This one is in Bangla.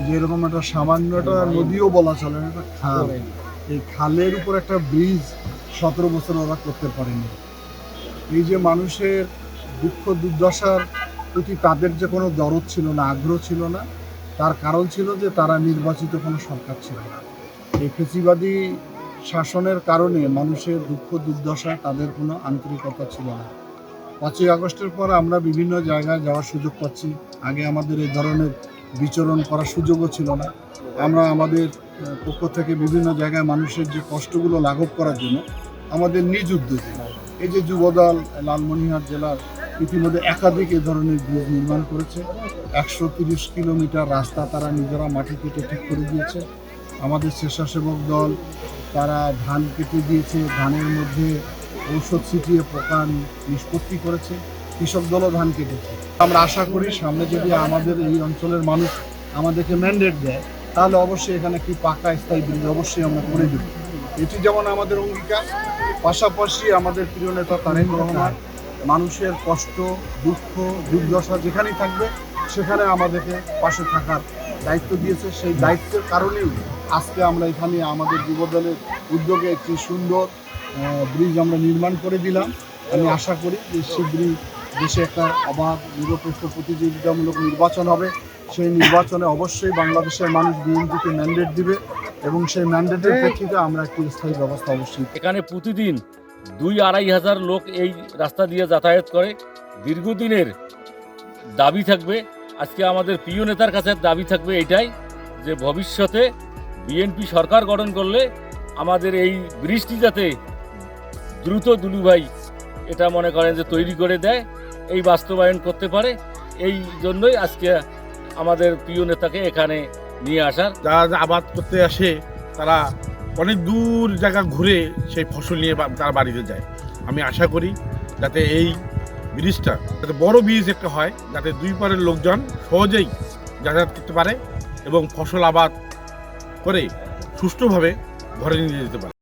যেরকম একটা সামান্য একটা নদীও বলা চলে না, একটা খাল, এই খালের উপর একটা ব্রিজ 17 বছর ওরা করতে পারেনি। এই যে মানুষের দুঃখ দুর্দশার প্রতি তাদের যে কোনো দরদ ছিল না, আগ্রহ ছিল না, তার কারণ ছিল যে তারা নির্বাচিত কোনো সরকার ছিল না। এই ফেসিবাদী শাসনের কারণে মানুষের দুঃখ দুর্দশা তাদের কোনো আন্তরিকতা ছিল না। 5ই আগস্টের পর আমরা বিভিন্ন জায়গায় যাওয়ার সুযোগ পাচ্ছি। আগে আমাদের এই ধরনের বিচরণ করার সুযোগও ছিল না। আমরা আমাদের পক্ষ থেকে বিভিন্ন জায়গায় মানুষের যে কষ্টগুলো লাঘব করার জন্য আমাদের নিজ উদ্যোগে এই যে যুবদল লালমনিরহাট জেলার ইতিমধ্যে একাধিক এ ধরনের ব্রিজ নির্মাণ করেছে। 130 কিলোমিটার রাস্তা তারা নিজেরা মাটি কেটে ঠিক করে দিয়েছে। আমাদের স্বেচ্ছাসেবক দল তারা ধান কেটে দিয়েছে, ধানের মধ্যে ঔষধ ছিটিয়ে পোকা নিষ্পত্তি করেছে। কৃষক দলও ধান কেটেছে। আমরা আশা করি সামনে যদি আমাদের এই অঞ্চলের মানুষ আমাদেরকে ম্যান্ডেট দেয়, তাহলে অবশ্যই এখানে একটি পাকা স্থায়ী ব্রিজ অবশ্যই আমরা করে দেব। এটি যেমন আমাদের অঙ্গীকার, পাশাপাশি আমাদের প্রিয় নেতা তারেক রহমান মানুষের কষ্ট দুঃখ দুর্দশা যেখানেই থাকবে সেখানে আমাদেরকে পাশে থাকার দায়িত্ব দিয়েছে। সেই দায়িত্বের কারণেই আজকে আমরা এখানে আমাদের যুবদলের উদ্যোগে একটি সুন্দর ব্রিজ আমরা নির্মাণ করে দিলাম। আমি আশা করি যে শীঘ্রই দেশে একটা অবাধ নিরপেক্ষ প্রতিযোগিতামূলক নির্বাচন হবে। সেই নির্বাচনে অবশ্যই বাংলাদেশের মানুষ বিএনপিকে ম্যান্ডেট দিবে এবং সেই ম্যান্ডেটের প্রেক্ষিতে আমরা একটি স্থায়ী ব্যবস্থা অবশ্যই। এখানে প্রতিদিন 2-2.5 হাজার লোক এই রাস্তা দিয়ে যাতায়াত করে। দীর্ঘদিনের দাবি থাকবে, আজকে আমাদের প্রিয় নেতার কাছে দাবি থাকবে এটাই যে ভবিষ্যতে বিএনপি সরকার গঠন করলে আমাদের এই ব্রিজটি যাতে দ্রুত দুলুভাই এটা মনে করেন যে তৈরি করে দেয়, এই বাস্তবায়ন করতে পারে। এই জন্যই আজকে আমাদের প্রিয় নেতাকে এখানে নিয়ে আসার। যারা আবাদ করতে আসে তারা অনেক দূর জায়গা ঘুরে সেই ফসল নিয়ে তারা বাড়িতে যায়। আমি আশা করি যাতে এই ব্রিজটা যাতে বড় ব্রিজ একটা হয়, যাতে দুই পারের লোকজন সহজেই যাতায়াত করতে পারে এবং ফসল আবাদ করে সুষ্ঠুভাবে ঘরে নিয়ে যেতে পারে।